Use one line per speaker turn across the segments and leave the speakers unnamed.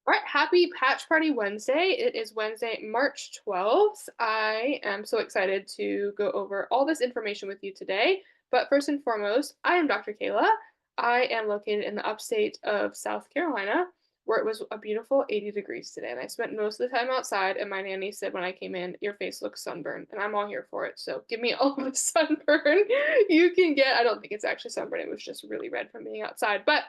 All right, happy Patch Party Wednesday. It is Wednesday, March 12th. I am so excited to go over all this information with you today. But first and foremost, I am Dr. Kayla. I am located in the upstate of South Carolina, where it was a beautiful 80 degrees today. And I spent most of the time outside, and my nanny said when I came in, your face looks sunburned, and I'm all here for it. So give me all the sunburn you can get. I don't think it's actually sunburn, it was just really red from being outside. But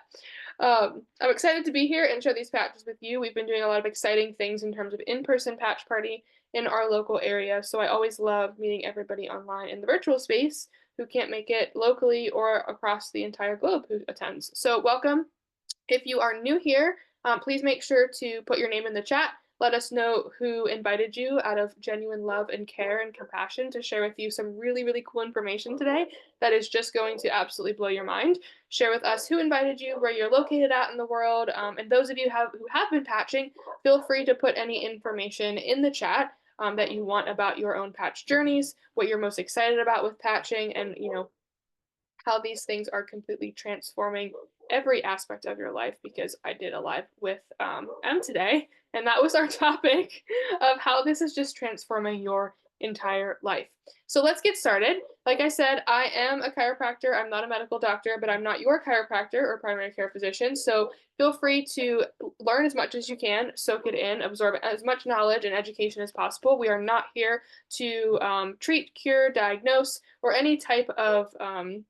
I'm excited to be here and share these patches with you. We've been doing a lot of exciting things in terms of in-person patch party in our local area. So I always love meeting everybody online in the virtual space who can't make it locally or across the entire globe who attends. So welcome. If you are new here, please make sure to put your name in the chat. Let us know who invited you out of genuine love and care and compassion to share with you some really, really cool information today that is just going to absolutely blow your mind. Share with us who invited you, where you're located at in the world, and those of you who have been patching, feel free to put any information in the chat that you want about your own patch journeys, what you're most excited about with patching, and how these things are completely transforming every aspect of your life because I did a live with M today, and that was our topic of how this is just transforming your entire life. So let's get started. Like I said, I am a chiropractor. I'm not a medical doctor, but I'm not your chiropractor or primary care physician. So feel free to learn as much as you can, soak it in, absorb as much knowledge and education as possible. We are not here to treat, cure, diagnose, or any type of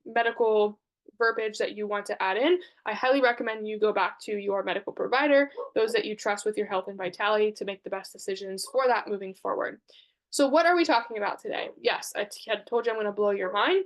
medical verbiage that you want to add in. I highly recommend you go back to your medical provider, those that you trust with your health and vitality, to make the best decisions for that moving forward. So, what are we talking about today? Yes, I had told you I'm going to blow your mind.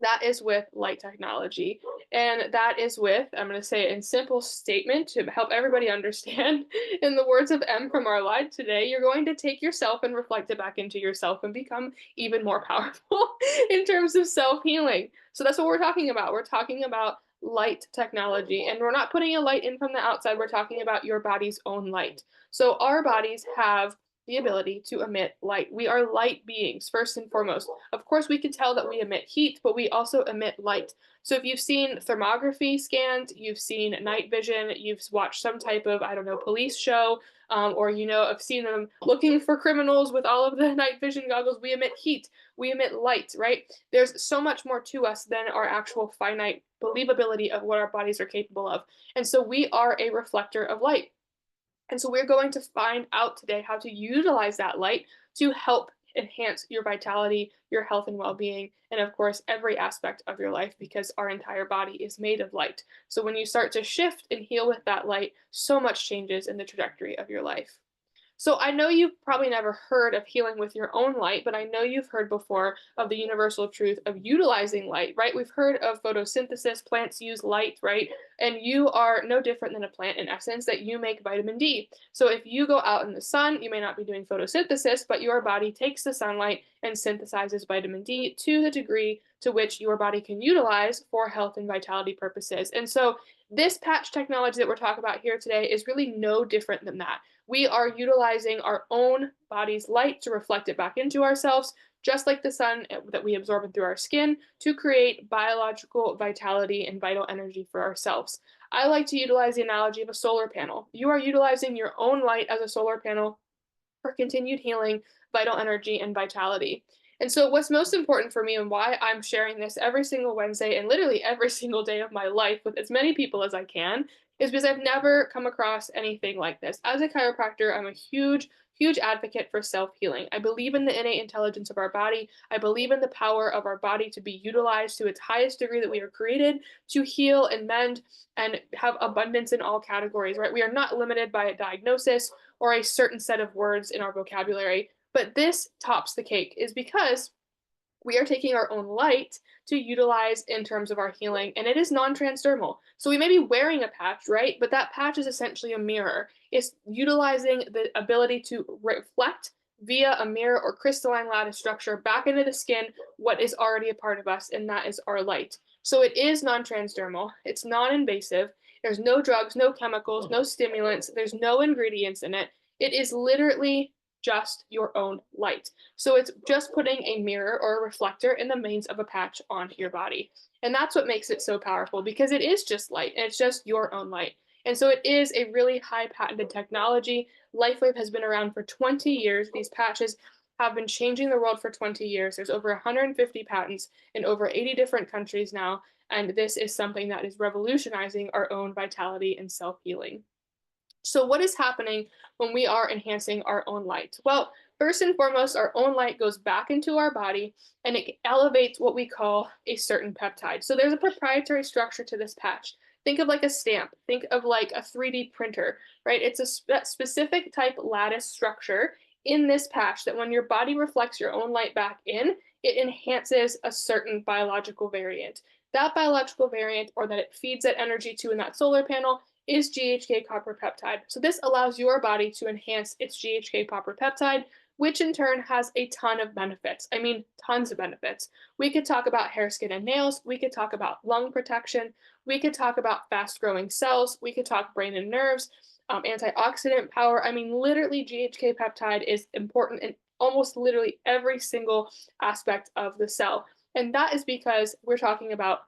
That is with light technology. And that is with, I'm going to say it in simple statement to help everybody understand. In the words of M from our live today, you're going to take yourself and reflect it back into yourself and become even more powerful in terms of self healing. So that's what we're talking about. We're talking about light technology. And we're not putting a light in from the outside, we're talking about your body's own light. So our bodies have the ability to emit light. We are light beings, first and foremost. Of course, we can tell that we emit heat, but we also emit light. So if you've seen thermography scans, you've seen night vision, you've watched some type of, I don't know, police show, or have seen them looking for criminals with all of the night vision goggles, we emit heat, we emit light, right? There's so much more to us than our actual finite believability of what our bodies are capable of. And so we are a reflector of light. And so we're going to find out today how to utilize that light to help enhance your vitality, your health and well-being, and of course, every aspect of your life because our entire body is made of light. So when you start to shift and heal with that light, so much changes in the trajectory of your life. So I know you've probably never heard of healing with your own light, but I know you've heard before of the universal truth of utilizing light, right? We've heard of photosynthesis, plants use light, right? And you are no different than a plant in essence that you make vitamin D. So if you go out in the sun, you may not be doing photosynthesis, but your body takes the sunlight and synthesizes vitamin D to the degree to which your body can utilize for health and vitality purposes. And so this patch technology that we're talking about here today is really no different than that. We are utilizing our own body's light to reflect it back into ourselves, just like the sun that we absorb through our skin, to create biological vitality and vital energy for ourselves. I like to utilize the analogy of a solar panel. You are utilizing your own light as a solar panel for continued healing, vital energy, and vitality. And so, what's most important for me and why I'm sharing this every single Wednesday and literally every single day of my life with as many people as I can is because I've never come across anything like this. As a chiropractor, I'm a huge, huge advocate for self healing. I believe in the innate intelligence of our body. I believe in the power of our body to be utilized to its highest degree that we are created to heal and mend and have abundance in all categories, right? We are not limited by a diagnosis or a certain set of words in our vocabulary. But this tops the cake is because we are taking our own light to utilize in terms of our healing, and it is non-transdermal. So we may be wearing a patch, right? But that patch is essentially a mirror. It's utilizing the ability to reflect via a mirror or crystalline lattice structure back into the skin what is already a part of us, and that is our light. So it is non-transdermal, it's non-invasive, there's no drugs, no chemicals, no stimulants, there's no ingredients in it. It is literally just your own light. So it's just putting a mirror or a reflector in the mains of a patch on your body. And that's what makes it so powerful because it is just light and it's just your own light. And so it is a really high patented technology. LifeWave has been around for 20 years. These patches have been changing the world for 20 years. There's over 150 patents in over 80 different countries now. And this is something that is revolutionizing our own vitality and self healing. So, what is happening when we are enhancing our own light? Well, first and foremost, our own light goes back into our body and it elevates what we call a certain peptide. So, there's a proprietary structure to this patch. Think of like a stamp, think of like a 3D printer, right? It's a specific type lattice structure in this patch that when your body reflects your own light back in, it enhances a certain biological variant. That biological variant, or that it feeds that energy to in that solar panel, is GHK copper peptide. So this allows your body to enhance its GHK copper peptide, which in turn has a ton of benefits. I mean, tons of benefits. We could talk about hair, skin, and nails. We could talk about lung protection. We could talk about fast growing cells. We could talk brain and nerves, antioxidant power. I mean, literally, GHK peptide is important in almost literally every single aspect of the cell. And that is because we're talking about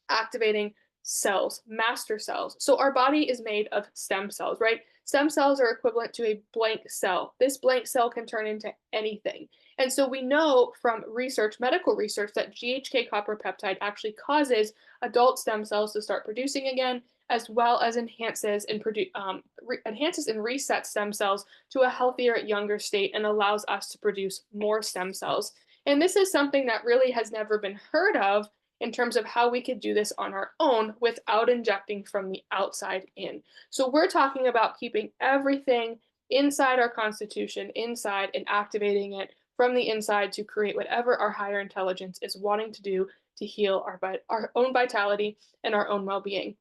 activating cells, master cells. So our body is made of stem cells, right? Stem cells are equivalent to a blank cell. This blank cell can turn into anything. And so we know from research, medical research, that GHK copper peptide actually causes adult stem cells to start producing again, as well as enhances and resets stem cells to a healthier, younger state and allows us to produce more stem cells. And this is something that really has never been heard of in terms of how we could do this on our own without injecting from the outside in. So we're talking about keeping everything inside our constitution, inside, and activating it from the inside to create whatever our higher intelligence is wanting to do to heal our own vitality and our own well-being.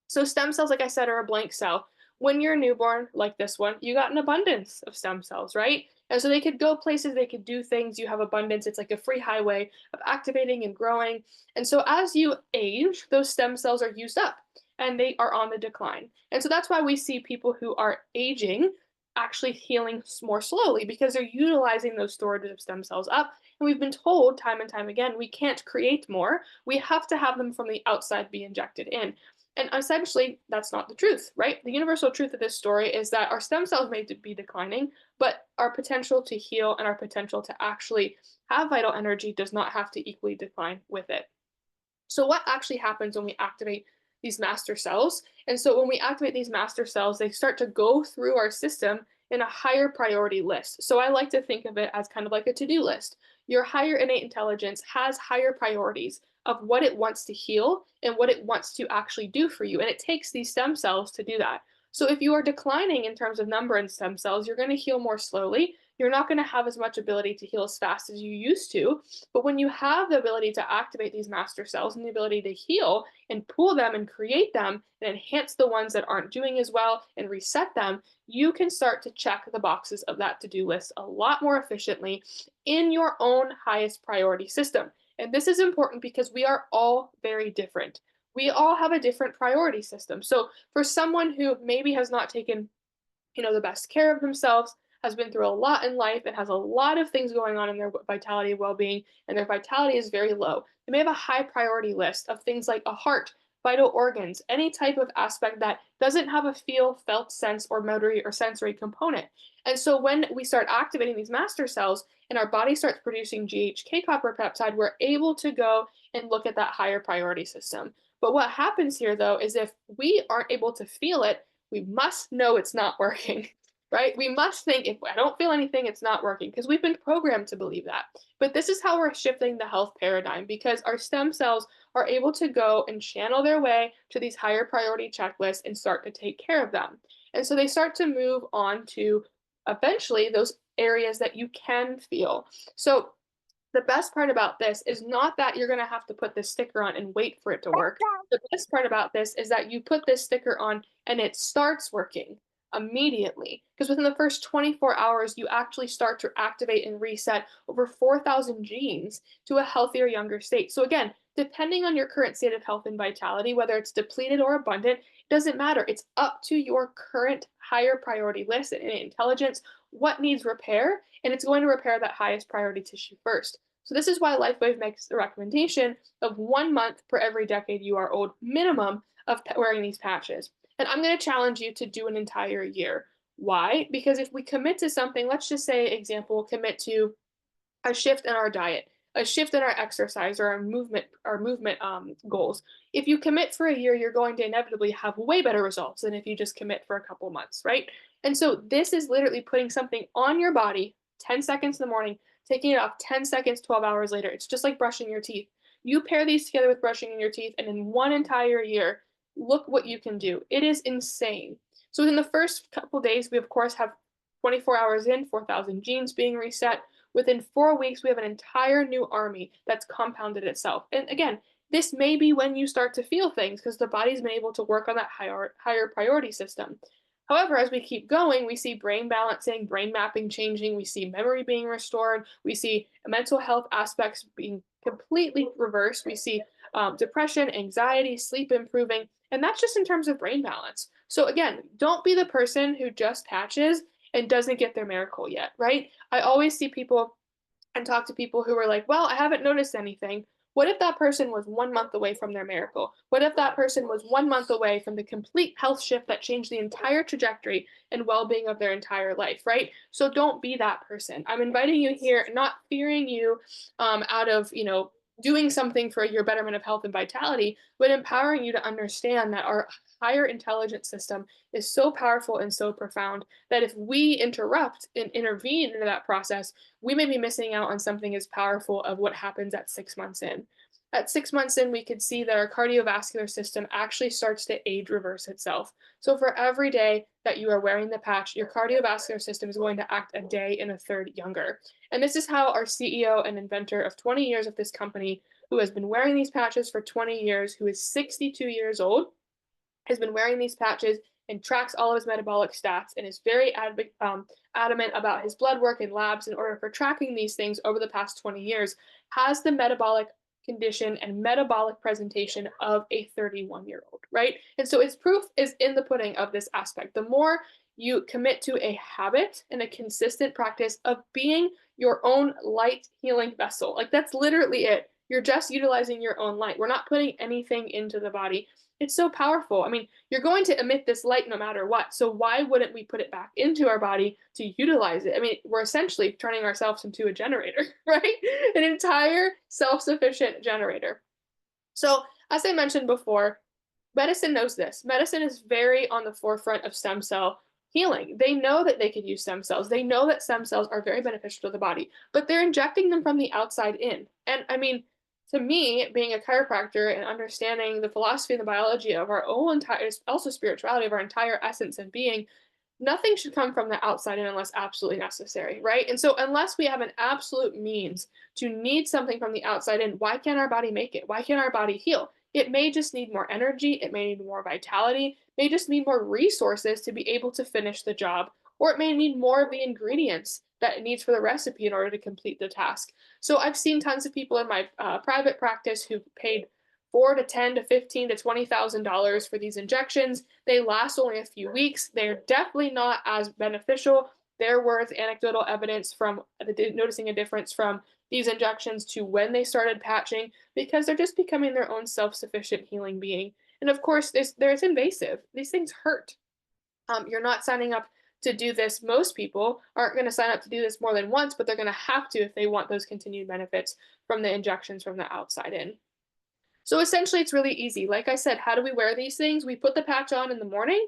So stem cells, like I said, are a blank cell. When you're a newborn, like this one, you got an abundance of stem cells, right? And so they could go places, they could do things. You have abundance. It's like a free highway of activating and growing. And so as you age, those stem cells are used up and they are on the decline. And so that's why we see people who are aging actually healing more slowly because they're utilizing those storages of stem cells up. And we've been told time and time again, we can't create more. We have to have them from the outside be injected in. And essentially, that's not the truth, right? The universal truth of this story is that our stem cells may be declining, but our potential to heal and our potential to actually have vital energy does not have to equally decline with it. So, what actually happens when we activate these master cells? And so, when we activate these master cells, they start to go through our system in a higher priority list. So, I like to think of it as kind of like a to do list. Your higher innate intelligence has higher priorities of what it wants to heal and what it wants to actually do for you. And it takes these stem cells to do that. So, if you are declining in terms of number in stem cells, you're going to heal more slowly. You're not going to have as much ability to heal as fast as you used to. But when you have the ability to activate these master cells and the ability to heal and pool them and create them and enhance the ones that aren't doing as well and reset them, you can start to check the boxes of that to do list a lot more efficiently in your own highest priority system. And this is important because we are all very different. We all have a different priority system. So for someone who maybe has not taken the best care of themselves, has been through a lot in life, and has a lot of things going on in their vitality and well-being, and their vitality is very low. They may have a high priority list of things like a heart, vital organs, any type of aspect that doesn't have a feel, felt, sense, or motor or sensory component. And so when we start activating these master cells and our body starts producing GHK copper peptide, we're able to go and look at that higher priority system. But what happens here, though, is if we aren't able to feel it, we must know it's not working, right? We must think if I don't feel anything, it's not working because we've been programmed to believe that. But this is how we're shifting the health paradigm because our stem cells are able to go and channel their way to these higher priority checklists and start to take care of them. And so they start to move on to eventually those areas that you can feel. So the best part about this is not that you're going to have to put this sticker on and wait for it to work. The best part about this is that you put this sticker on and it starts working immediately because within the first 24 hours you actually start to activate and reset over 4,000 genes to a healthier younger state. So again, depending on your current state of health and vitality, whether it's depleted or abundant, it doesn't matter. It's up to your current higher priority list and intelligence what needs repair, and it's going to repair that highest priority tissue first. So this is why LifeWave makes the recommendation of 1 month per every decade you are old minimum of wearing these patches. And I'm going to challenge you to do an entire year. Why? Because if we commit to something, let's just say, example, commit to a shift in our diet, a shift in our exercise or our movement goals. If you commit for a year, you're going to inevitably have way better results than if you just commit for a couple months, right? And so this is literally putting something on your body 10 seconds in the morning, taking it off 10 seconds 12 hours later. It's just like brushing your teeth. You pair these together with brushing in your teeth, and in one entire year, look what you can do. It is insane. So within the first couple days, we of course have 24 hours in, 4,000 genes being reset. Within 4 weeks, we have an entire new army that's compounded itself. And again, this may be when you start to feel things because the body's been able to work on that higher priority system. However, as we keep going, we see brain balancing, brain mapping changing, we see memory being restored, we see mental health aspects being completely reversed, we see depression, anxiety, sleep improving, and that's just in terms of brain balance. So, again, don't be the person who just patches and doesn't get their miracle yet, right? I always see people and talk to people who are like, well, I haven't noticed anything. What if that person was 1 month away from their miracle? What if that person was 1 month away from the complete health shift that changed the entire trajectory and well being of their entire life, right? So don't be that person. I'm inviting you here, not fearing you out of, doing something for your betterment of health and vitality, but empowering you to understand that our higher intelligence system is so powerful and so profound that if we interrupt and intervene into that process, we may be missing out on something as powerful of what happens at 6 months in. At 6 months in, we could see that our cardiovascular system actually starts to age reverse itself. So for every day that you are wearing the patch, your cardiovascular system is going to act a day and a third younger. And this is how our CEO and inventor of 20 years of this company, who has been wearing these patches for 20 years, who is 62 years old, has been wearing these patches and tracks all of his metabolic stats and is very adamant about his blood work and labs in order for tracking these things over the past 20 years, has the metabolic condition and metabolic presentation of a 31-year-old, right? And so its proof is in the pudding of this aspect. The more you commit to a habit and a consistent practice of being your own light healing vessel, like that's literally it. You're just utilizing your own light. We're not putting anything into the body. It's so powerful. I mean, you're going to emit this light no matter what. So why wouldn't we put it back into our body to utilize it? I mean, we're essentially turning ourselves into a generator, right? An entire self-sufficient generator. So, as I mentioned before, medicine knows this. Medicine is very on the forefront of stem cell healing. They know that they could use stem cells. They know that stem cells are very beneficial to the body, but they're injecting them from the outside in. And I mean, to me, being a chiropractor and understanding the philosophy and the biology of our own entire, also spirituality of our entire essence and being, nothing should come from the outside in unless absolutely necessary, right? And so, unless we have an absolute means to need something from the outside in, why can't our body make it? Why can't our body heal? It may just need more energy, it may need more vitality, may just need more resources to be able to finish the job, or it may need more of the ingredients that it needs for the recipe in order to complete the task. So I've seen tons of people in my private practice who paid 4 to 10 to 15 to $20,000 for these injections. They last only a few weeks. They're definitely not as beneficial. There was anecdotal evidence from noticing a difference from these injections to when they started patching because they're just becoming their own self-sufficient healing being. And of course, it's invasive. These things hurt. You're not signing up to do this. Most people aren't going to sign up to do this more than once, but they're going to have to if they want those continued benefits from the injections from the outside in. So essentially, it's really easy. Like I said, how do we wear these things? We put the patch on in the morning,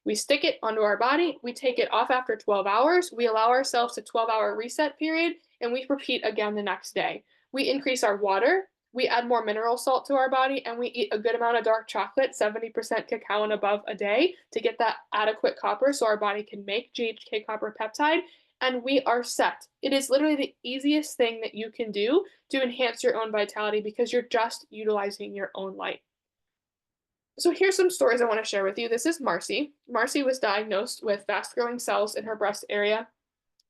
we stick it onto our body, we take it off after 12 hours, we allow ourselves a 12-hour reset period, and we repeat again the next day. We increase our water, we add more mineral salt to our body, and we eat a good amount of dark chocolate, 70% cacao and above a day, to get that adequate copper so our body can make GHK copper peptide, and we are set. It is literally the easiest thing that you can do to enhance your own vitality because you're just utilizing your own light. So here's some stories I want to share with you. This is Marcy. Marcy was diagnosed with fast growing cells in her breast area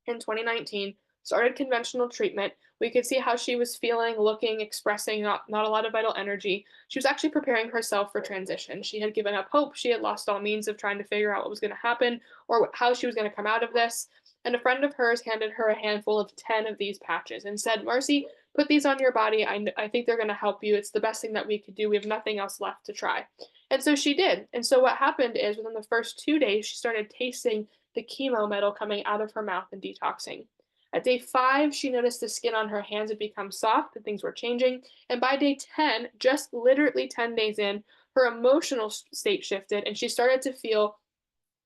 in 2019, started conventional treatment. We could see how she was feeling, looking, expressing not a lot of vital energy. She was actually preparing herself for transition. She had given up hope. She had lost all means of trying to figure out what was going to happen or how she was going to come out of this. And a friend of hers handed her a handful of 10 of these patches and said, Marcy, Put these on your body. I think they're going to help you. It's the best thing that we could do. We have nothing else left to try." And so she did. And so what happened is within the first 2 days, she started tasting the chemo metal coming out of her mouth and detoxing. At day 5, she noticed the skin on her hands had become soft and things were changing. And by day 10, just literally 10 days in, her emotional state shifted and she started to feel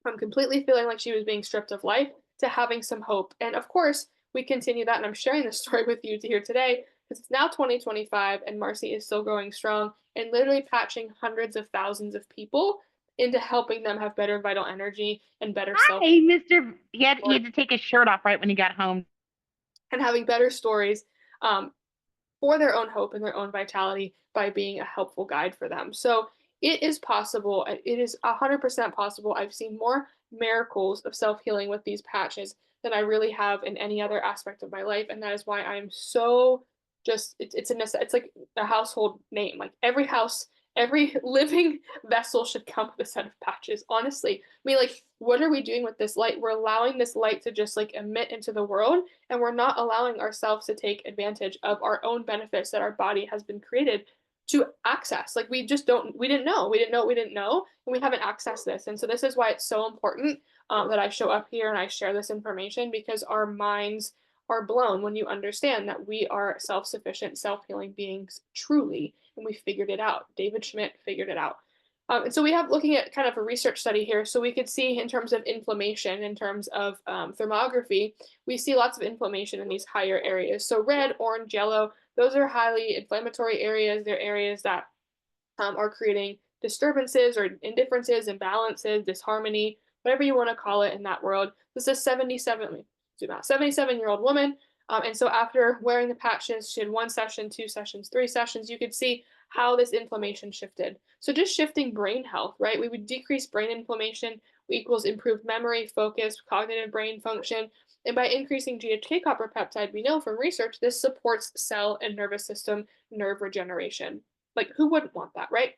from completely feeling like she was being stripped of life to having some hope. And of course, we continue that. And I'm sharing this story with you to here today because it's now 2025 and Marcy is still going strong and literally patching hundreds of thousands of people into helping them have better vital energy and better self
Hi, Mr. He had to take his shirt off right when he got home.
and having better stories um, for their own hope and their own vitality by being a helpful guide for them. So it is possible. It is 100% possible. I've seen more miracles of self healing with these patches than I really have in any other aspect of my life, and that is why I'm so just. It's like a household name. Like every house, every living vessel should come with a set of patches. Honestly, I mean, like, what are we doing with this light? We're allowing this light to just like emit into the world, and we're not allowing ourselves to take advantage of our own benefits that our body has been created to access. Like we didn't know, we didn't know, and we haven't accessed this. And so this is why it's so important that I show up here and I share this information because our minds are blown when you understand that we are self-sufficient, self-healing beings truly, and we figured it out. David Schmidt figured it out. And so we have looking at kind of a research study here. So we could see in terms of inflammation, in terms of thermography, we see lots of inflammation in these higher areas. So red, orange, yellow, those are highly inflammatory areas. They're areas that are creating disturbances or indifferences, imbalances, disharmony, whatever you want to call it in that world. This is 77-year-old woman. And so after wearing the patches, she had 1 session, 2 sessions, 3 sessions. You could see how this inflammation shifted. So just shifting brain health, right? We would decrease brain inflammation equals improved memory, focus, cognitive brain function. And by increasing GHK copper peptide, we know from research this supports cell and nervous system nerve regeneration. Like, who wouldn't want that, right?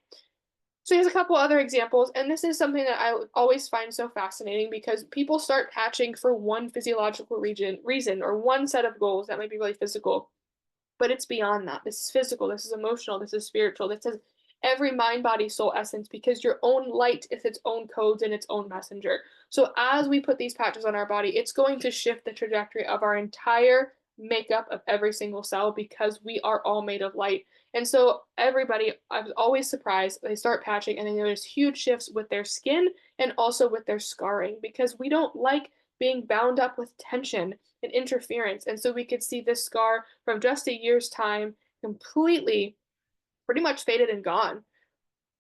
So here's a couple other examples, and this is something that I always find so fascinating because people start patching for one physiological reason or one set of goals that might be really physical, but it's beyond that. This is physical, this is emotional, this is spiritual, this is every mind, body, soul essence because your own light is its own codes and its own messenger. So as we put these patches on our body, it's going to shift the trajectory of our entire makeup of every single cell because we are all made of light. And so everybody, I was always surprised, they start patching and then there's huge shifts with their skin and also with their scarring because we don't like being bound up with tension and interference. And so we could see this scar from just a year's time completely pretty much faded and gone.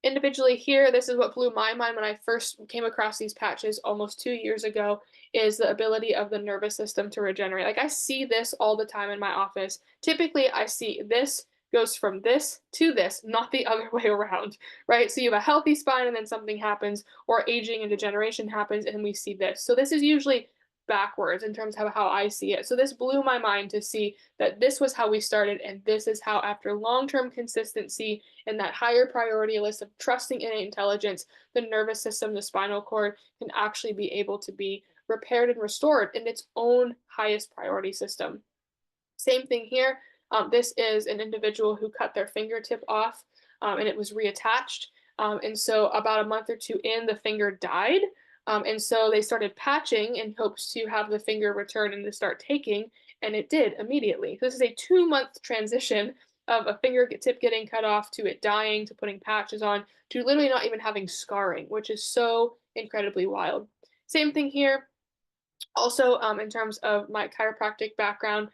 Individually here, this is what blew my mind when I first came across these patches almost 2 years ago, is the ability of the nervous system to regenerate. Like I see this all the time in my office. Typically, I see this goes from this to this, not the other way around, right? So you have a healthy spine and then something happens, or aging and degeneration happens, and we see this. So this is usually backwards in terms of how I see it. So this blew my mind to see that this was how we started, and this is how, after long-term consistency and that higher priority list of trusting innate intelligence, the nervous system, the spinal cord can actually be able to be repaired and restored in its own highest priority system. Same thing here. This is an individual who cut their fingertip off and it was reattached. And so about a month or two in, the finger died. And so they started patching in hopes to have the finger return and to start taking, and it did immediately. So this is a 2-month transition of a fingertip getting cut off to it dying to putting patches on to literally not even having scarring, which is so incredibly wild. Same thing here. Also, in terms of my chiropractic background,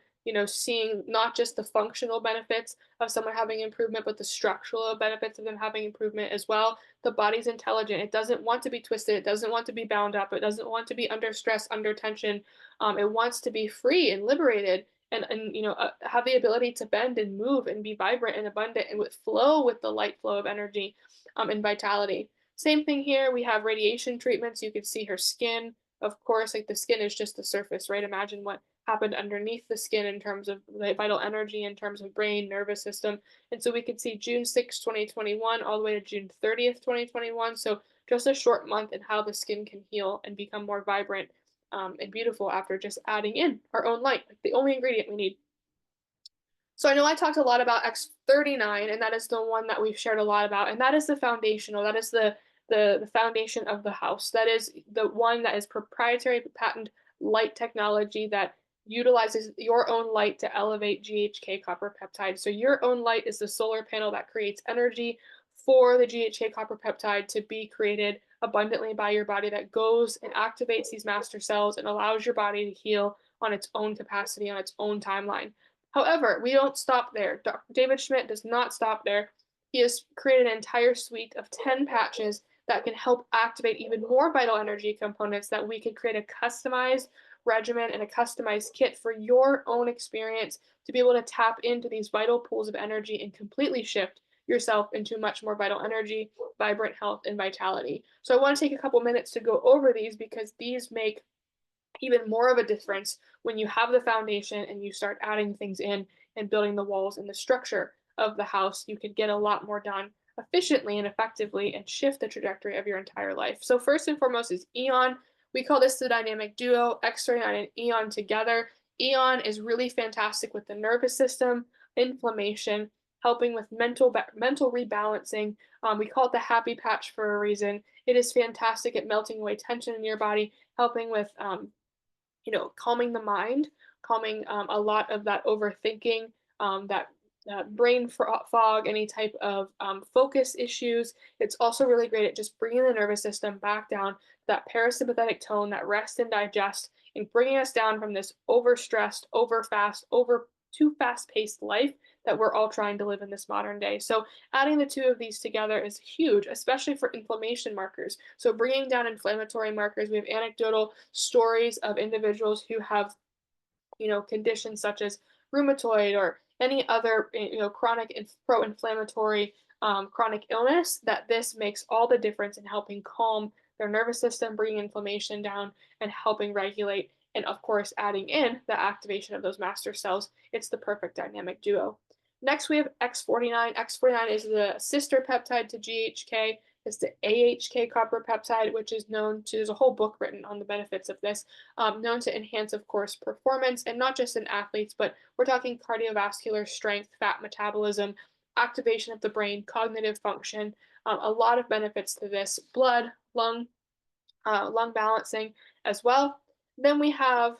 seeing not just the functional benefits of someone having improvement, but the structural benefits of them having improvement as well. The body's intelligent. It doesn't want to be twisted. It doesn't want to be bound up. It doesn't want to be under stress, under tension. It wants to be free and liberated and have the ability to bend and move and be vibrant and abundant and with flow with the light flow of energy and vitality. Same thing here. We have radiation treatments. You can see her skin. Of course, like the skin is just the surface, right? Imagine what happened underneath the skin in terms of the vital energy, in terms of brain, nervous system. And so we could see June 6, 2021, all the way to June 30th, 2021. So just a short month and how the skin can heal and become more vibrant and beautiful after just adding in our own light, like the only ingredient we need. So I know I talked a lot about X39, and that is the one that we've shared a lot about, and that is the foundational. That is the foundation of the house. That is the one that is proprietary patent light technology that utilizes your own light to elevate GHK copper peptide. So your own light is the solar panel that creates energy for the GHK copper peptide to be created abundantly by your body, that goes and activates these master cells and allows your body to heal on its own capacity, on its own timeline. However, we don't stop there. David Schmidt does not stop there. He has created an entire suite of 10 patches that can help activate even more vital energy components, that we could create a customized regimen and a customized kit for your own experience to be able to tap into these vital pools of energy and completely shift yourself into much more vital energy, vibrant health, and vitality. So I want to take a couple minutes to go over these because these make even more of a difference when you have the foundation and you start adding things in and building the walls and the structure of the house. You could get a lot more done efficiently and effectively and shift the trajectory of your entire life. So first and foremost is Eon. We call this the dynamic duo, X39 and Eon together. Eon is really fantastic with the nervous system, inflammation, helping with mental rebalancing. We call it the happy patch for a reason. It is fantastic at melting away tension in your body, helping with calming the mind, calming a lot of that overthinking, that brain fog, any type of focus issues. It's also really great at just bringing the nervous system back down to that parasympathetic tone, that rest and digest, and bringing us down from this overstressed, too fast paced life that we're all trying to live in this modern day. So adding the two of these together is huge, especially for inflammation markers. So bringing down inflammatory markers, we have anecdotal stories of individuals who have, conditions such as rheumatoid or any other, chronic pro-inflammatory chronic illness, that this makes all the difference in helping calm their nervous system, bringing inflammation down, and helping regulate. And of course, adding in the activation of those master cells, it's the perfect dynamic duo. Next, we have X49. X49 is the sister peptide to GHK. It's the AHK copper peptide, which is known to, there's a whole book written on the benefits of this, known to enhance, of course, performance, and not just in athletes, but we're talking cardiovascular strength, fat metabolism, activation of the brain, cognitive function, a lot of benefits to this, blood, lung balancing as well. Then we have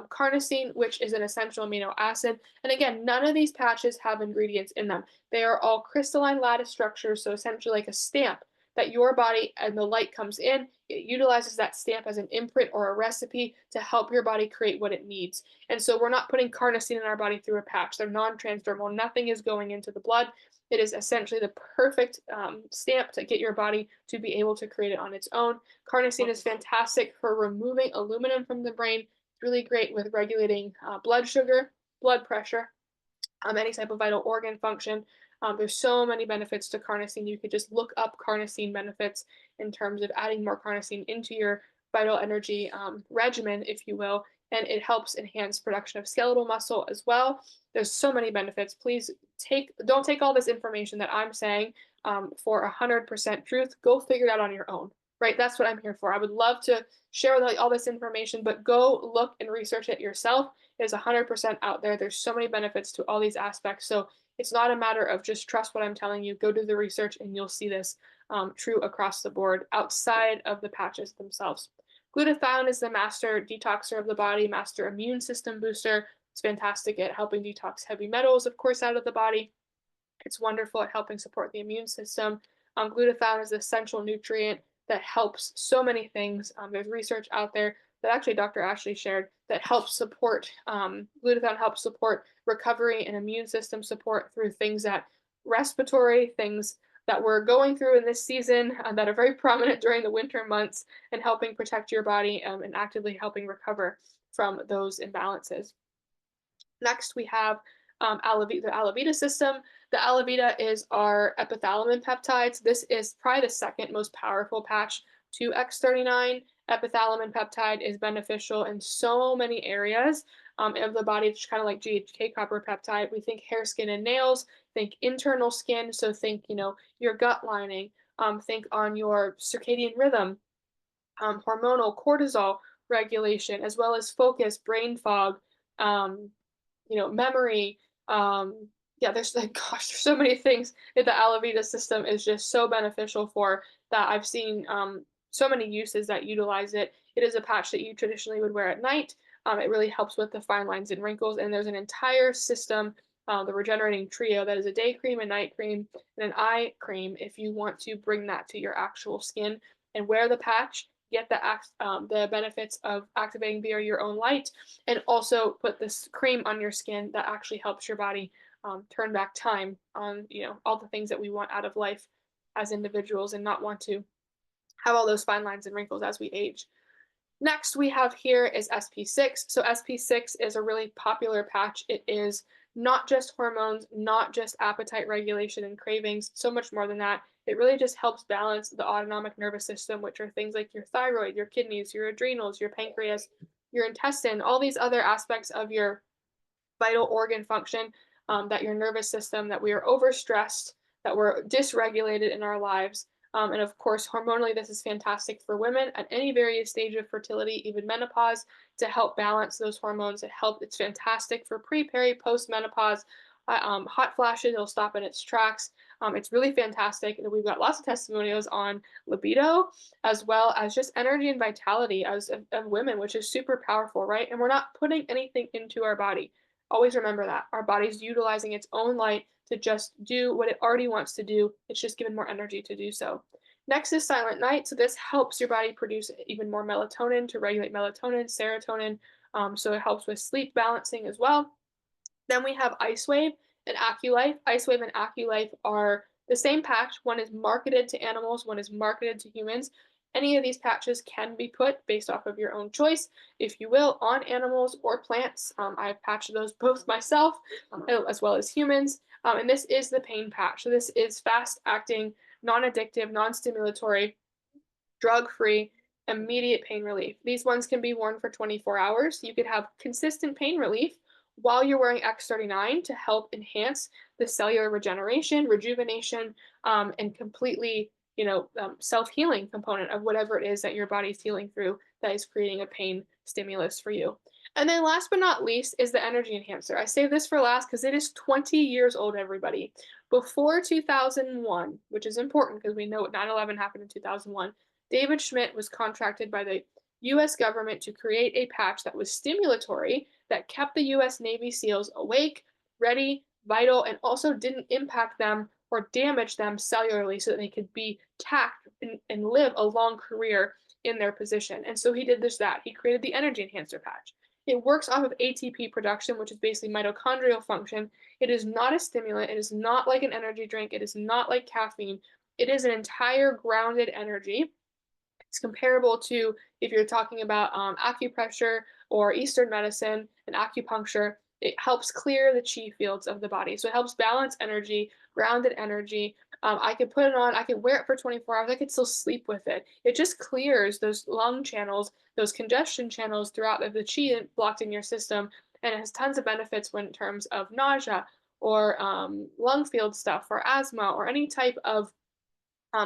carnosine, which is an essential amino acid. And again, none of these patches have ingredients in them. They are all crystalline lattice structures, so essentially like a stamp that your body and the light comes in. It utilizes that stamp as an imprint or a recipe to help your body create what it needs. And so we're not putting carnosine in our body through a patch. They're non-transdermal. Nothing is going into the blood. It is essentially the perfect stamp to get your body to be able to create it on its own. Carnosine is fantastic for removing aluminum from the brain. It's really great with regulating blood sugar, blood pressure, any type of vital organ function. There's so many benefits to carnosine. You could just look up carnosine benefits in terms of adding more carnosine into your vital energy regimen, if you will, and it helps enhance production of skeletal muscle as well. There's so many benefits. Please don't take all this information that I'm saying for 100% truth. Go figure it out on your own. Right, that's what I'm here for. I would love to share all this information, but go look and research it yourself. It is 100% out there. There's so many benefits to all these aspects. So it's not a matter of just trust what I'm telling you. Go do the research and you'll see this true across the board outside of the patches themselves. Glutathione is the master detoxer of the body, master immune system booster. It's fantastic at helping detox heavy metals, of course, out of the body. It's wonderful at helping support the immune system. Glutathione is the essential nutrient that helps so many things. There's research out there that actually Dr. Ashley shared that helps support, glutathione helps support recovery and immune system support through things that respiratory things that we're going through in this season that are very prominent during the winter months, and helping protect your body and actively helping recover from those imbalances. Next, we have the Alavita system. The Alavita is our epithalamin peptides. This is probably the second most powerful patch to X39. Epithalamin peptide is beneficial in so many areas of the body. It's kind of like GHK copper peptide. We think hair, skin, and nails. Think internal skin. So think, your gut lining. Think on your circadian rhythm, hormonal cortisol regulation, as well as focus, brain fog, memory, Yeah, there's like, gosh, there's so many things that the Alavita system is just so beneficial for that I've seen so many uses that utilize it. It is a patch that you traditionally would wear at night. It really helps with the fine lines and wrinkles, and there's an entire system, the regenerating trio, that is a day cream, a night cream, and an eye cream. If you want to bring that to your actual skin and wear the patch, get the benefits of activating via your own light, and also put this cream on your skin that actually helps your body turn back time on all the things that we want out of life as individuals and not want to have all those fine lines and wrinkles as we age. Next we have here is SP6. So SP6 is a really popular patch. It is not just hormones, not just appetite regulation and cravings, so much more than that. It really just helps balance the autonomic nervous system, which are things like your thyroid, your kidneys, your adrenals, your pancreas, your intestine, all these other aspects of your vital organ function, that your nervous system, that we are overstressed, that we're dysregulated in our lives. And of course, hormonally, this is fantastic for women at any various stage of fertility, even menopause, to help balance those hormones. It's fantastic for pre, peri, post menopause. Hot flashes, it'll stop in its tracks. It's really fantastic. And we've got lots of testimonials on libido, as well as just energy and vitality of women, which is super powerful, right? And we're not putting anything into our body. Always remember that. Our body's utilizing its own light to just do what it already wants to do. It's just given more energy to do so. Next is silent night. So this helps your body produce even more melatonin to regulate melatonin, serotonin. So it helps with sleep balancing as well. Then we have IceWave and AccuLife. IceWave and AccuLife are the same patch. One is marketed to animals, one is marketed to humans. Any of these patches can be put based off of your own choice, if you will, on animals or plants. I've patched those both myself, as well as humans. And this is the pain patch. So this is fast acting, non addictive, non stimulatory, drug free, immediate pain relief. These ones can be worn for 24 hours. You could have consistent pain relief while you're wearing X39 to help enhance the cellular regeneration, rejuvenation, and completely, self healing component of whatever it is that your body's healing through that is creating a pain stimulus for you. And then last but not least is the energy enhancer. I save this for last because it is 20 years old, everybody. Before 2001, which is important because we know 9/11 happened in 2001, David Schmidt was contracted by the US government to create a patch that was stimulatory, that kept the US Navy SEALs awake, ready, vital, and also didn't impact them or damage them cellularly so that they could be tacked and live a long career in their position. And so he did just that. He created the energy enhancer patch. It works off of ATP production, which is basically mitochondrial function. It is not a stimulant. It is not like an energy drink. It is not like caffeine. It is an entire grounded energy. It's comparable to if you're talking about acupressure or Eastern medicine and acupuncture. It helps clear the chi fields of the body. So it helps balance energy, grounded energy. I could put it on, I could wear it for 24 hours, I could still sleep with it. It just clears those lung channels, those congestion channels throughout the chi blocked in your system. And it has tons of benefits when in terms of nausea or lung field stuff or asthma or any type of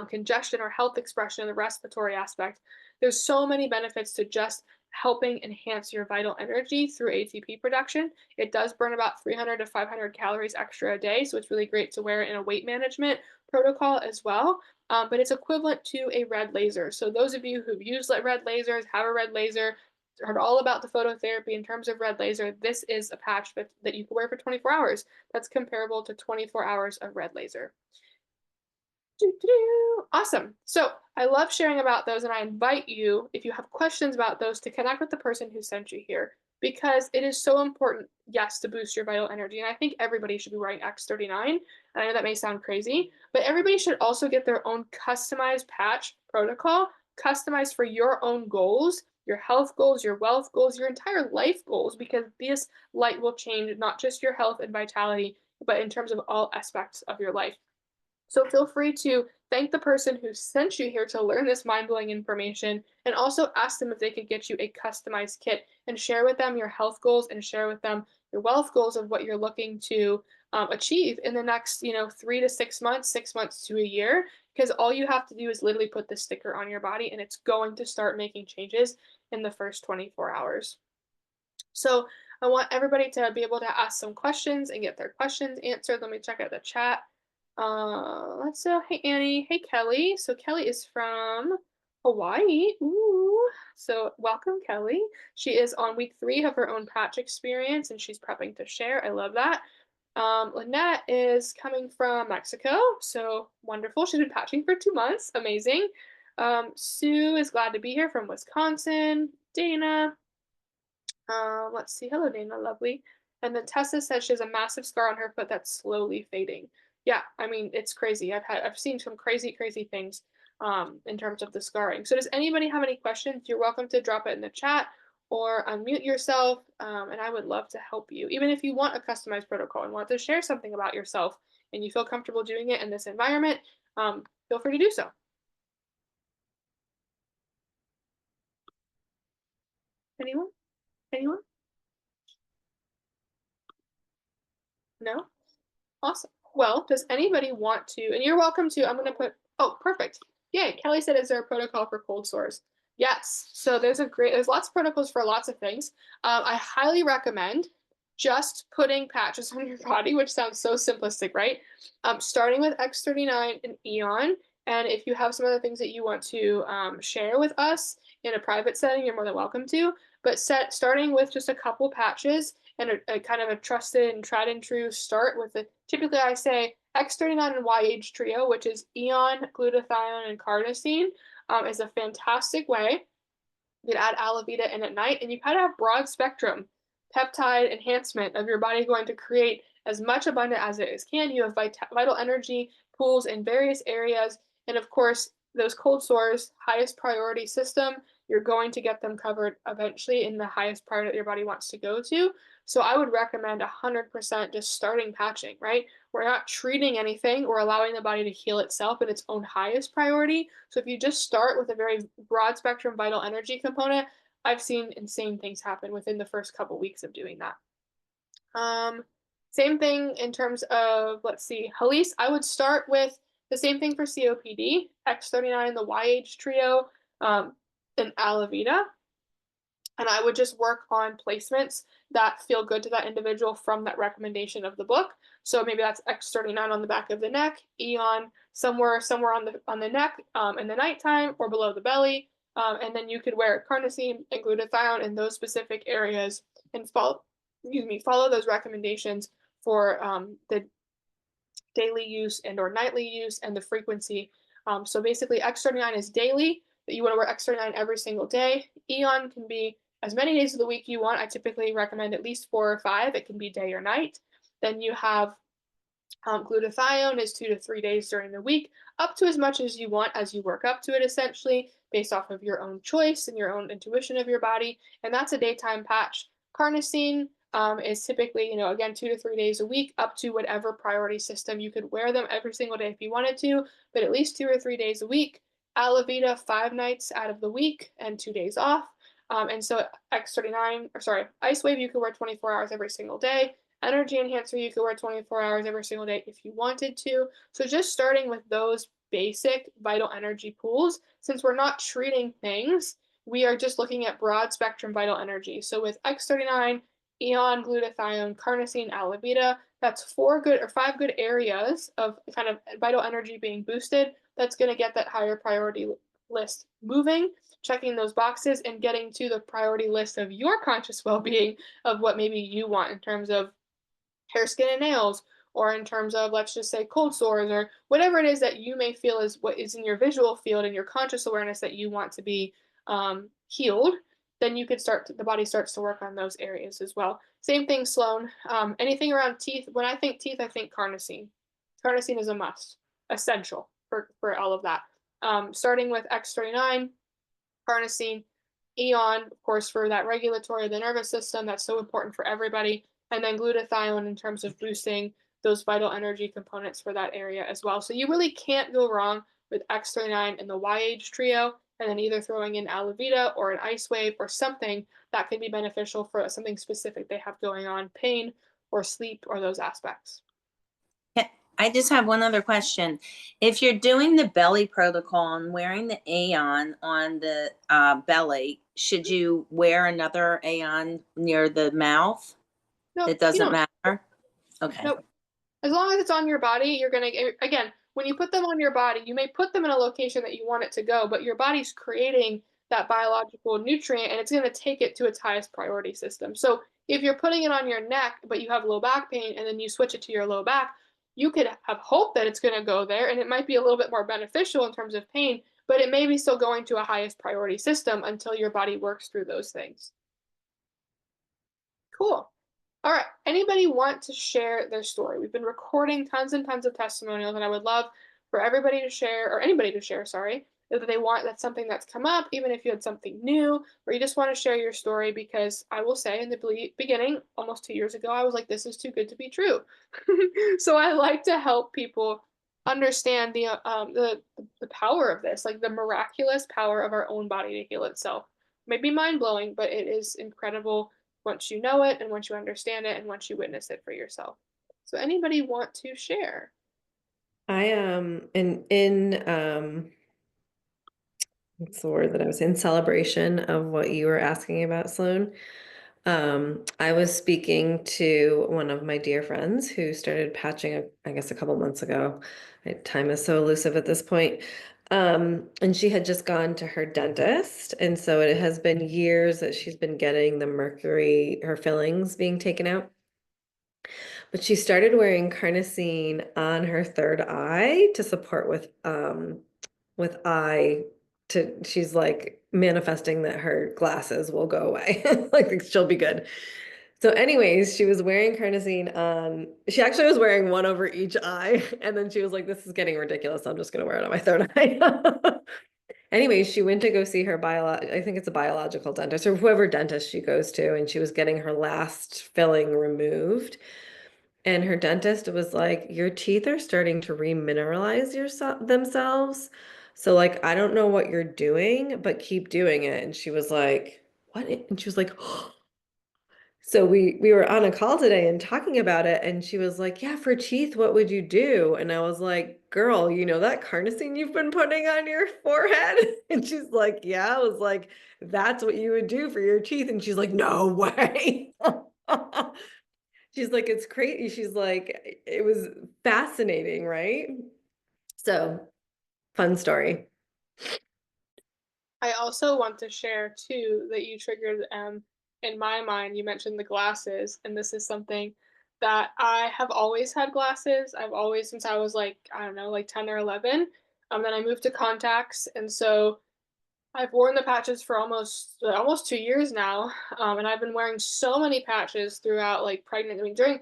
congestion or health expression in the respiratory aspect. There's so many benefits to just helping enhance your vital energy through ATP production. It does burn about 300 to 500 calories extra a day, so it's really great to wear in a weight management protocol as well. But it's equivalent to a red laser. So those of you who've used red lasers, have a red laser, heard all about the phototherapy in terms of red laser, this is a patch that you can wear for 24 hours. That's comparable to 24 hours of red laser. Awesome. So I love sharing about those, and I invite you, if you have questions about those, to connect with the person who sent you here because it is so important, yes, to boost your vital energy. And I think everybody should be wearing X39. I know that may sound crazy, but everybody should also get their own customized patch protocol, customized for your own goals, your health goals, your wealth goals, your entire life goals, because this light will change not just your health and vitality, but in terms of all aspects of your life. So feel free to thank the person who sent you here to learn this mind-blowing information and also ask them if they could get you a customized kit and share with them your health goals and share with them your wealth goals of what you're looking to achieve in the next, 3 to 6 months, 6 months to a year, because all you have to do is literally put the sticker on your body and it's going to start making changes in the first 24 hours. So I want everybody to be able to ask some questions and get their questions answered. Let me check out the chat. Let's say, hey Annie, hey Kelly. So Kelly is from Hawaii. Ooh. So welcome, Kelly. She is on week 3 of her own patch experience and she's prepping to share. I love that. Lynette is coming from Mexico, so wonderful. She's been patching for 2 months. Amazing. Sue is glad to be here from Wisconsin. Dana, let's see. Hello, Dana. Lovely. And then Tessa says she has a massive scar on her foot that's slowly fading. Yeah, I mean, it's crazy. I've seen some crazy things in terms of the scarring. So does anybody have any questions? You're welcome to drop it in the chat or unmute yourself, and I would love to help you. Even if you want a customized protocol and want to share something about yourself and you feel comfortable doing it in this environment, feel free to do so. Anyone? Anyone? No? Awesome. Well, does anybody want to, and you're welcome to, I'm going to put, oh, perfect. Yay. Kelly said, is there a protocol for cold sores? Yes. So there's lots of protocols for lots of things. I highly recommend just putting patches on your body, which sounds so simplistic, right? Starting with X39 and Eon. And if you have some other things that you want to share with us in a private setting, you're more than welcome to. But starting with just a couple patches and a kind of a trusted and tried and true start with the, typically I say X39 and YH trio, which is Eon, glutathione, and carnosine, is a fantastic way. You can add Alavita in at night, and you kind of have broad spectrum peptide enhancement of your body going to create as much abundant as it is can. You have vital energy pools in various areas, and of course, those cold sores, highest priority system, you're going to get them covered eventually in the highest part that your body wants to go to. So I would recommend 100% just starting patching, right? We're not treating anything, we're allowing the body to heal itself in its own highest priority. So if you just start with a very broad spectrum vital energy component, I've seen insane things happen within the first couple weeks of doing that. Same thing in terms of, let's see, Halise, I would start with the same thing for COPD, X39, the YH trio, and Alavita. And I would just work on placements that feel good to that individual from that recommendation of the book. So maybe that's X39 on the back of the neck, Eon somewhere on the neck in the nighttime or below the belly. And then you could wear carnosine and glutathione in those specific areas and follow those recommendations for the daily use and or nightly use and the frequency. So basically X39 is daily, but you want to wear X39 every single day. Eon can be as many days of the week you want. I typically recommend at least 4 or 5. It can be day or night. Then you have glutathione is 2 to 3 days during the week, up to as much as you want as you work up to it, essentially, based off of your own choice and your own intuition of your body. And that's a daytime patch. Carnosine is typically, again, 2 to 3 days a week, up to whatever priority system. You could wear them every single day if you wanted to, but at least 2 or 3 days a week. Alavita 5 nights out of the week and 2 days off. And so IceWave, you could wear 24 hours every single day. Energy enhancer, you could wear 24 hours every single day if you wanted to. So just starting with those basic vital energy pools, since we're not treating things, we are just looking at broad spectrum vital energy. So with X39, Eon, glutathione, carnosine, Alavita, that's 5 good areas of kind of vital energy being boosted. That's going to get that higher priority list moving, checking those boxes and getting to the priority list of your conscious well-being of what maybe you want in terms of hair, skin, and nails, or in terms of, let's just say, cold sores, or whatever it is that you may feel is what is in your visual field and your conscious awareness that you want to be healed, then you could the body starts to work on those areas as well. Same thing, Sloan. Anything around teeth, when I think teeth, I think carnosine. Carnosine is a must, essential for all of that. Starting with X39, carnosine, Eon, of course, for that regulatory of the nervous system, that's so important for everybody, and then glutathione in terms of boosting those vital energy components for that area as well. So you really can't go wrong with X39 and the YH trio, and then either throwing in Alavita or an IceWave or something that can be beneficial for something specific they have going on, pain or sleep or those aspects.
I just have one other question. If you're doing the belly protocol and wearing the Aon on the belly, should you wear another Aon near the mouth?
Nope,
It
you
doesn't
don't.
matter? Okay.
Nope. As long as it's on your body, you're gonna again, when you put them on your body, you may put them in a location that you want it to go, but your body's creating that biological nutrient and it's gonna take it to its highest priority system. So if you're putting it on your neck, but you have low back pain and then you switch it to your low back, you could have hope that it's gonna go there and it might be a little bit more beneficial in terms of pain, but it may be still going to a highest priority system until your body works through those things. Cool. All right. Anybody want to share their story? We've been recording tons and tons of testimonials, and I would love for everybody to share, or anybody to share, sorry, that they want that's something that's come up, even if you had something new, or you just want to share your story. Because I will say, in the beginning, almost 2 years ago, I was like, this is too good to be true. So I like to help people understand the power of this, like the miraculous power of our own body to heal itself. Maybe mind blowing, but it is incredible once you know it and once you understand it and once you witness it for yourself. So anybody want to share?
I in what's the word that I was in celebration of what you were asking about, Sloan. I was speaking to one of my dear friends who started patching, I guess, a couple months ago. Time is so elusive at this point. And she had just gone to her dentist. And so it has been years that she's been getting the mercury, her fillings being taken out. But she started wearing carnosine on her third eye to support with eye to she's like manifesting that her glasses will go away. Like she'll be good. So anyways, she was wearing carnosine on she actually was wearing one over each eye and then she was like, this is getting ridiculous. I'm just gonna wear it on my third eye. Anyways, she went to go see her I think it's a biological dentist or whoever dentist she goes to, and she was getting her last filling removed. And her dentist was like, your teeth are starting to remineralize themselves. So like, I don't know what you're doing, but keep doing it. And she was like, what? And she was like, so we were on a call today and talking about it. And she was like, yeah, for teeth, what would you do? And I was like, girl, you know that carnosine you've been putting on your forehead? And she's like, yeah. I was like, that's what you would do for your teeth. And she's like, no way. She's like, it's crazy. She's like, it was fascinating, right? So, fun story.
I also want to share too that you triggered in my mind, you mentioned the glasses, and this is something that I have always had glasses. I've always since I was like, I don't know, like 10 or 11. Then I moved to contacts, and so I've worn the patches for almost 2 years now, and I've been wearing so many patches throughout like pregnant. I mean, during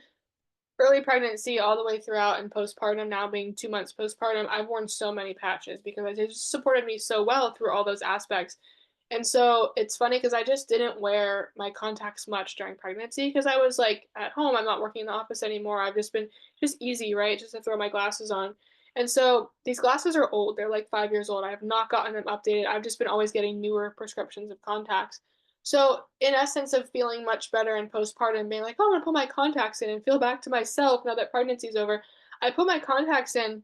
early pregnancy all the way throughout and postpartum, now being 2 months postpartum, I've worn so many patches because it just supported me so well through all those aspects. And so it's funny because I just didn't wear my contacts much during pregnancy because I was like at home, I'm not working in the office anymore. I've just been just easy, right? Just to throw my glasses on. And so these glasses are old. They're like 5 years old. I have not gotten them updated. I've just been always getting newer prescriptions of contacts. So, in essence of feeling much better in postpartum, being like, oh, I'm gonna put my contacts in and feel back to myself now that pregnancy's over. I put my contacts in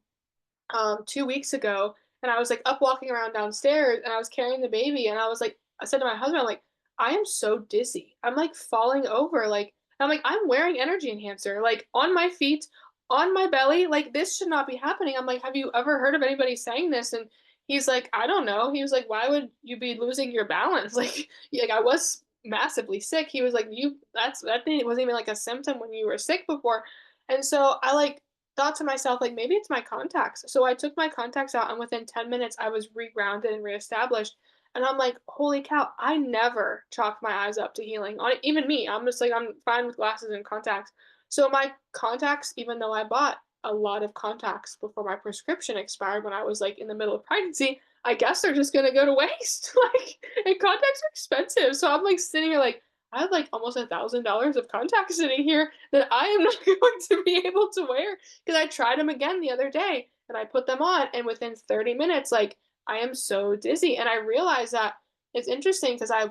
2 weeks ago, and I was like up walking around downstairs, and I was carrying the baby, and I was like, I said to my husband, I'm like, I am so dizzy. I'm like falling over. Like, I'm like, I'm wearing energy enhancer, like on my feet, on my belly. Like, this should not be happening. I'm like, have you ever heard of anybody saying this? And he's like, I don't know. He was like, why would you be losing your balance? Like I was massively sick. He was like, that thing wasn't even like a symptom when you were sick before. And so I like thought to myself, like, maybe it's my contacts. So I took my contacts out, and within 10 minutes, I was regrounded and reestablished. And I'm like, holy cow, I never chalk my eyes up to healing. On even me, I'm just like, I'm fine with glasses and contacts. So my contacts, even though I bought a lot of contacts before my prescription expired when I was like in the middle of pregnancy, I guess they're just gonna go to waste. Like, and contacts are expensive. So I'm like sitting here like, I have like almost $1,000 of contacts sitting here that I am not going to be able to wear because I tried them again the other day and I put them on, and within 30 minutes, like I am so dizzy. And I realized that it's interesting because I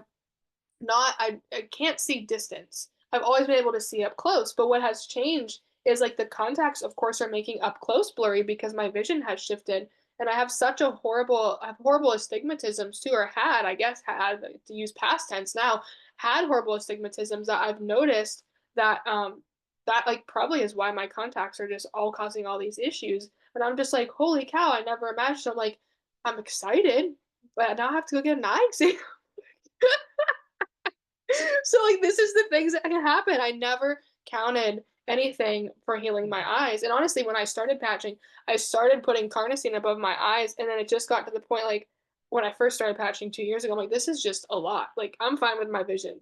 can't see distance. I've always been able to see up close, but what has changed is like the contacts, of course, are making up close blurry because my vision has shifted. And I have I have horrible astigmatisms too, or had, I guess, had, to use past tense now, had horrible astigmatisms that I've noticed that, that like probably is why my contacts are just all causing all these issues. And I'm just like, holy cow, I never imagined. I'm like, I'm excited, but now I have to go get an eye exam. So like this is the things that can happen. I never counted anything for healing my eyes. And honestly, when I started patching, I started putting carnosine above my eyes, and then it just got to the point like when I first started patching 2 years ago, I'm like, this is just a lot. Like I'm fine with my vision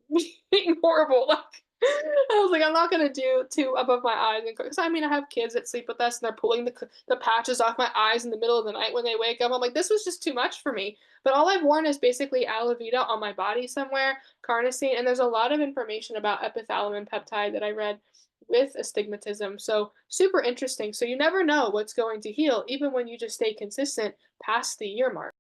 being horrible. Like I was like, I'm not gonna do two above my eyes, because I mean, I have kids that sleep with us, and they're pulling the patches off my eyes in the middle of the night when they wake up. I'm like, this was just too much for me. But all I've worn is basically aloe vera on my body somewhere, carnosine, and there's a lot of information about epithalamin peptide that I read with astigmatism. So super interesting. So you never know what's going to heal, even when you just stay consistent past the year mark.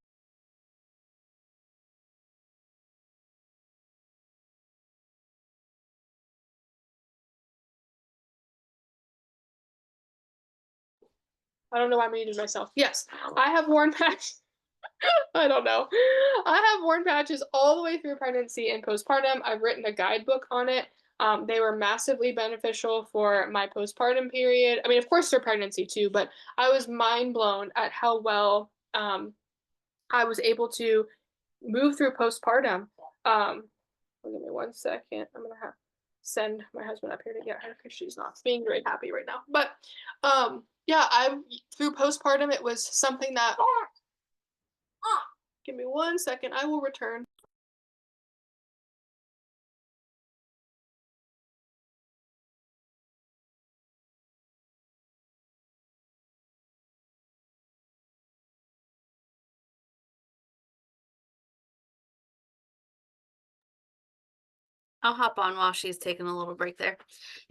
I don't know why I muted myself. Yes, I have worn patches. I don't know. I have worn patches all the way through pregnancy and postpartum. I've written a guidebook on it. They were massively beneficial for my postpartum period. I mean, of course, for pregnancy too, but I was mind blown at how well I was able to move through postpartum. Give me 1 second. I'm gonna have send my husband up here to get her because she's not being very happy right now. But yeah, I through postpartum it was something that give me 1 second, I will return.
I'll hop on while she's taking a little break there.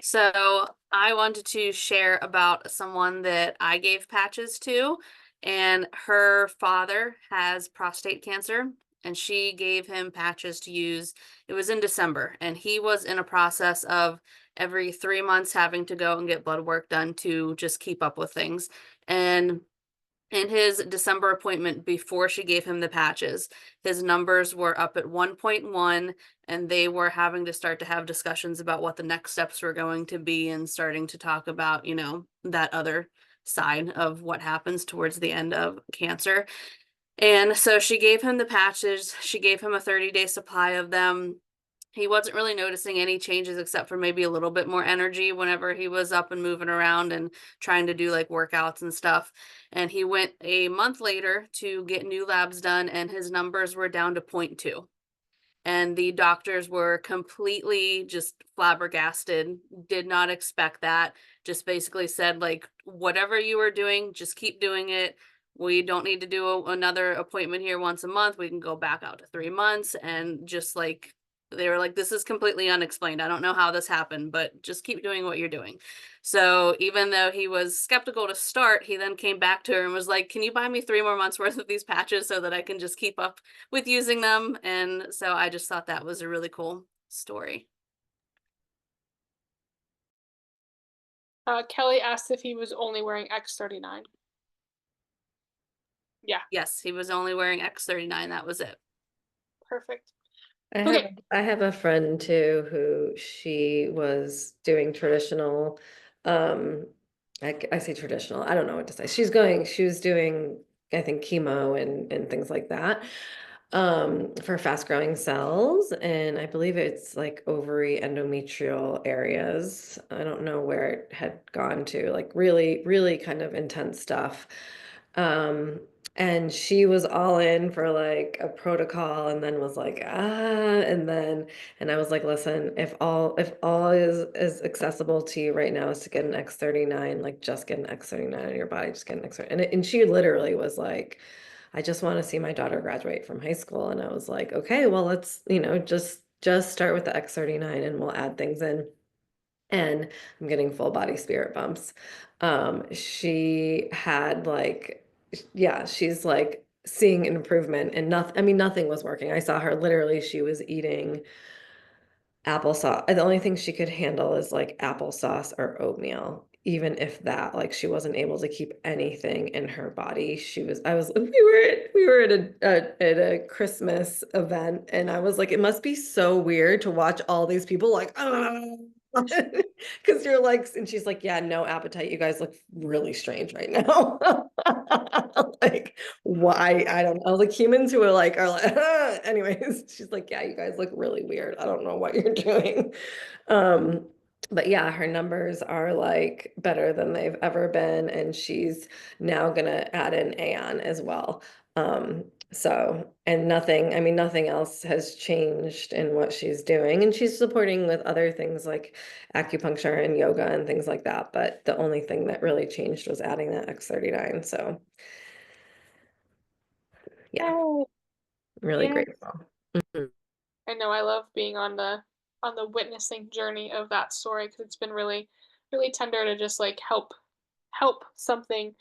So I wanted to share about someone that I gave patches to, and her father has prostate cancer, and she gave him patches to use. It was in December, and he was in a process of every 3 months having to go and get blood work done to just keep up with things. And in his December appointment before she gave him the patches, his numbers were up at 1.1, and they were having to start to have discussions about what the next steps were going to be and starting to talk about, that other side of what happens towards the end of cancer. And so she gave him the patches. She gave him a 30-day supply of them. He wasn't really noticing any changes except for maybe a little bit more energy whenever he was up and moving around and trying to do like workouts and stuff. And he went a month later to get new labs done, and his numbers were down to 0.2. And the doctors were completely just flabbergasted, did not expect that. Just basically said, like, whatever you are doing, just keep doing it. We don't need to do another appointment here once a month. We can go back out to 3 months, and just like, they were like, this is completely unexplained. I don't know how this happened, but just keep doing what you're doing. So even though he was skeptical to start, he then came back to her and was like, can you buy me 3 more months worth of these patches so that I can just keep up with using them? And so I just thought that was a really cool story.
Kelly asked if he was only wearing X39. Yeah,
Yes, he was only wearing X39. That was it.
perfect.
I have a friend too who she was doing traditional, I say traditional, I don't know what to say. She was doing, I think, chemo and things like that, for fast growing cells. And I believe it's like ovary endometrial areas. I don't know where it had gone to, like really, really kind of intense stuff. And she was all in for like a protocol, and then was like, and I was like, listen, if all is accessible to you right now is to get an X39, like just get an X39 on your body, just get an X39. And she literally was like, I just want to see my daughter graduate from high school. And I was like, okay, well, let's, just start with the X39 and we'll add things in. And I'm getting full body spirit bumps. She had like, yeah, she's like seeing an improvement, and nothing, I mean, nothing was working. I saw her literally, she was eating applesauce. The only thing she could handle is like applesauce or oatmeal. even if that, like she wasn't able to keep anything in her body. We were at a Christmas event, and I was like, it must be so weird to watch all these people like, because you're like, and she's like, yeah, no appetite. You guys look really strange right now. Like, why? I don't know. Like humans who are like, anyways, she's like, yeah, you guys look really weird. I don't know what you're doing. But yeah, her numbers are like better than they've ever been, and she's now gonna add an Aeon as well. And nothing else has changed in what she's doing, and she's supporting with other things like acupuncture and yoga and things like that. But the only thing that really changed was adding that X39. So yeah,
Oh,
really
yeah.
grateful. Mhm.
I know I love being on the witnessing journey of that story because it's been really, really tender to just like help something,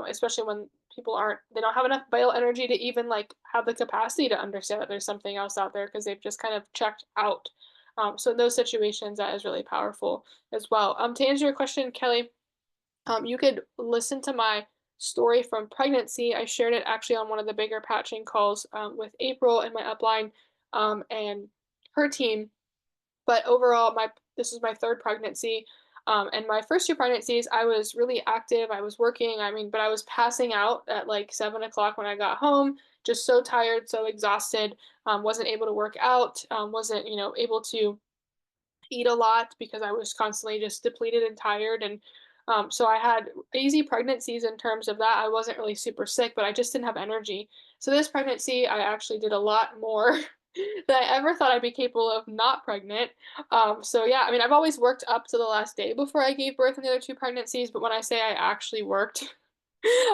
especially when they don't have enough bio energy to even like have the capacity to understand that there's something else out there because they've just kind of checked out. So in those situations, that is really powerful as well. To answer your question, Kelly, you could listen to my story from pregnancy. I shared it actually on one of the bigger patching calls with April and my upline and her team. But overall, my this is my third pregnancy. And my first two pregnancies, I was really active. I was working. I mean, but I was passing out at like 7 o'clock when I got home, just so tired, so exhausted. Wasn't able to work out. Wasn't able to eat a lot because I was constantly just depleted and tired. And so I had easy pregnancies in terms of that. I wasn't really super sick, but I just didn't have energy. So this pregnancy, I actually did a lot more than I ever thought I'd be capable of not pregnant. So yeah, I mean, I've always worked up to the last day before I gave birth in the other two pregnancies, but when I say I actually worked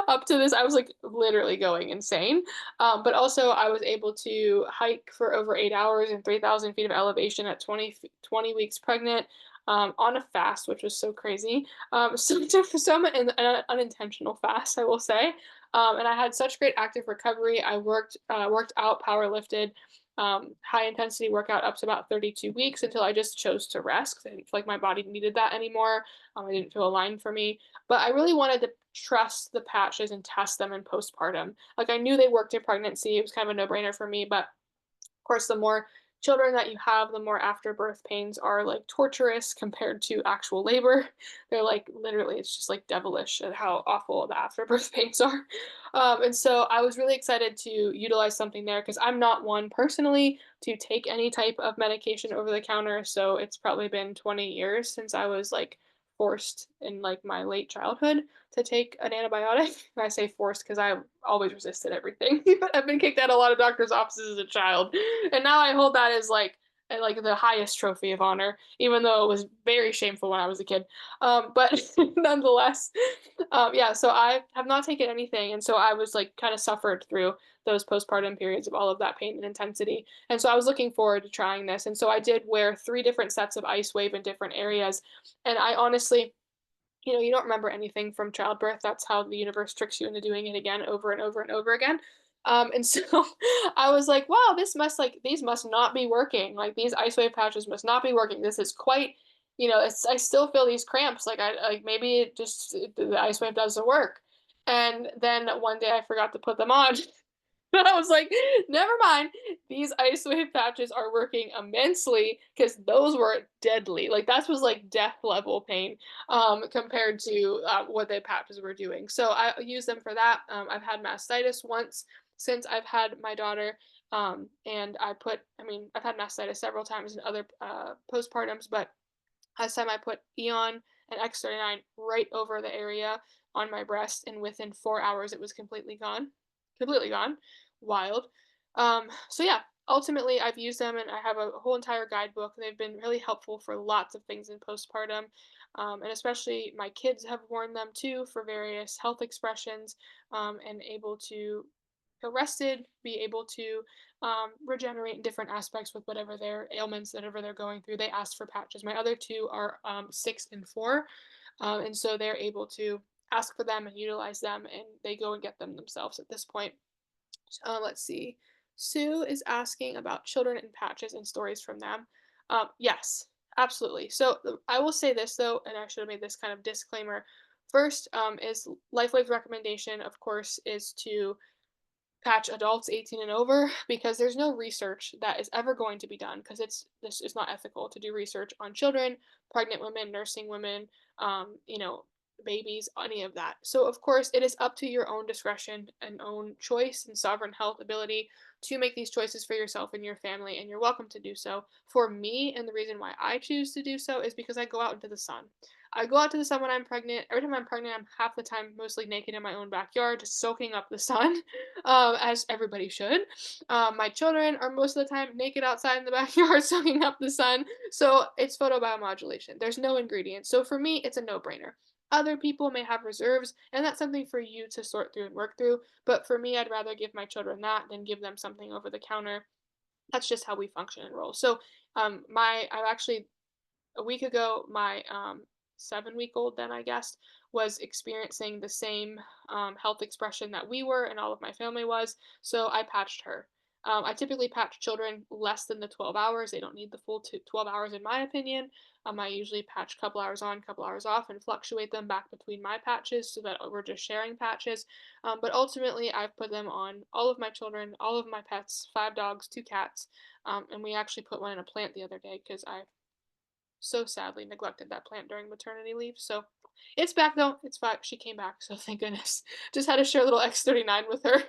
up to this, I was like literally going insane. But also, I was able to hike for over 8 hours and 3,000 feet of elevation at 20 weeks pregnant on a fast, which was so crazy. So an unintentional fast, I will say. And I had such great active recovery. I worked out, power lifted, high intensity workout up to about 32 weeks until I just chose to rest because I didn't feel like my body needed that anymore. I didn't feel aligned for me. But I really wanted to trust the patches and test them in postpartum. Like I knew they worked in pregnancy. It was kind of a no-brainer for me, but of course, the more children that you have, the more afterbirth pains are like torturous compared to actual labor. They're like literally, it's just like devilish at how awful the afterbirth pains are. And so I was really excited to utilize something there because I'm not one personally to take any type of medication over the counter. So it's probably been 20 years since I was like forced in like my late childhood to take an antibiotic. And I say forced because I always resisted everything. But I've been kicked out of a lot of doctors' offices as a child, and now I hold that as like the highest trophy of honor, even though it was very shameful when I was a kid. But nonetheless, yeah. So I have not taken anything, and so I was like kind of suffered through those postpartum periods of all of that pain and intensity. And so I was looking forward to trying this, and so I did wear 3 different sets of ice wave in different areas, and I honestly you don't remember anything from childbirth. That's how the universe tricks you into doing it again over and over and over again. And so I was like, wow, these must not be working. Like these ice wave patches must not be working. This is quite, I still feel these cramps. Like maybe the ice wave doesn't work. And then one day I forgot to put them on. I was like, never mind. These ice wave patches are working immensely because those were deadly. Like that was like death level pain compared to what the patches were doing. So I use them for that. I've had mastitis once since I've had my daughter. And I've had mastitis several times in other postpartums, but last time I put Eon and X39 right over the area on my breast, and within 4 hours it was completely gone. Completely gone. Wild. So yeah, ultimately I've used them and I have a whole entire guidebook. They've been really helpful for lots of things in postpartum. And especially my kids have worn them too for various health expressions and able to feel rested, be able to regenerate in different aspects with whatever their ailments, whatever they're going through. They ask for patches. My other two are 6 and 4, and so they're able to ask for them and utilize them, and they go and get them themselves at this point. Let's see. Sue is asking about children and patches and stories from them. Yes, Absolutely. So I will say this though, and I should have made this kind of disclaimer. First, is LifeWave's recommendation, of course, is to patch adults 18 and over because there's no research that is ever going to be done because this is not ethical to do research on children, pregnant women, nursing women, you know, babies, any of that. So of course it is up to your own discretion and own choice and sovereign health ability to make these choices for yourself and your family, and you're welcome to do so. For me, and the reason why I choose to do so is because I go out into the sun. I go out to the sun when I'm pregnant. Every time I'm pregnant, I'm half the time mostly naked in my own backyard, just soaking up the sun, as everybody should. My children are most of the time naked outside in the backyard, soaking up the sun. So it's photobiomodulation. There's no ingredients. So for me, it's a no brainer. Other people may have reserves, and that's something for you to sort through and work through. But for me, I'd rather give my children that than give them something over the counter. That's just how we function and roll. So, I've actually a week ago, my 7 week old, then I guess, was experiencing the same health expression that we were and all of my family was. So I patched her. I typically patch children less than the 12 hours. They don't need the full 12 hours, in my opinion. I usually patch a couple hours on, couple hours off, and fluctuate them back between my patches so that we're just sharing patches. But ultimately, I've put them on all of my children, all of my pets, 5 dogs, 2 cats, and we actually put one in a plant the other day because I so sadly neglected that plant during maternity leave. So it's back though. It's back. She came back. So thank goodness. Just had to share a little X39 with her.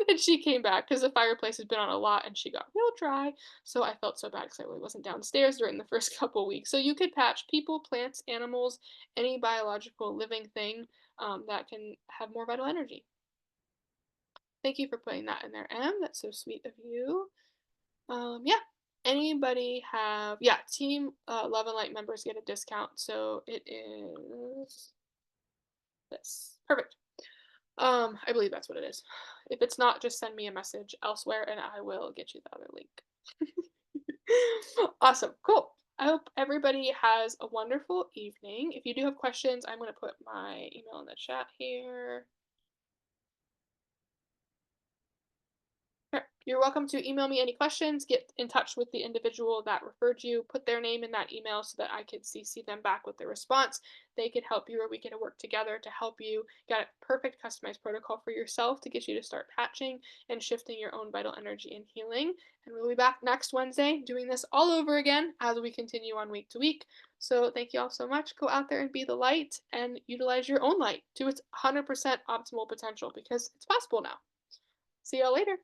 And she came back because the fireplace has been on a lot and she got real dry. So I felt so bad because I really wasn't downstairs during the first couple weeks. So you could patch people, plants, animals, any biological living thing that can have more vital energy. Thank you for putting that in there, Em. That's so sweet of you. Yeah. Anybody have, yeah, Team Love and Light members get a discount. So it is this. Perfect. I believe that's what it is. If it's not, just send me a message elsewhere and I will get you the other link. Awesome. Cool. I hope everybody has a wonderful evening. If you do have questions, I'm going to put my email in the chat here. Sure. You're welcome to email me any questions, get in touch with the individual that referred you, put their name in that email so that I could CC them back with their response. They could help you, or we could work together to help you get a perfect customized protocol for yourself to get you to start patching and shifting your own vital energy and healing. And we'll be back next Wednesday doing this all over again as we continue on week to week. So thank you all so much. Go out there and be the light and utilize your own light to its 100% optimal potential because it's possible now. See y'all later.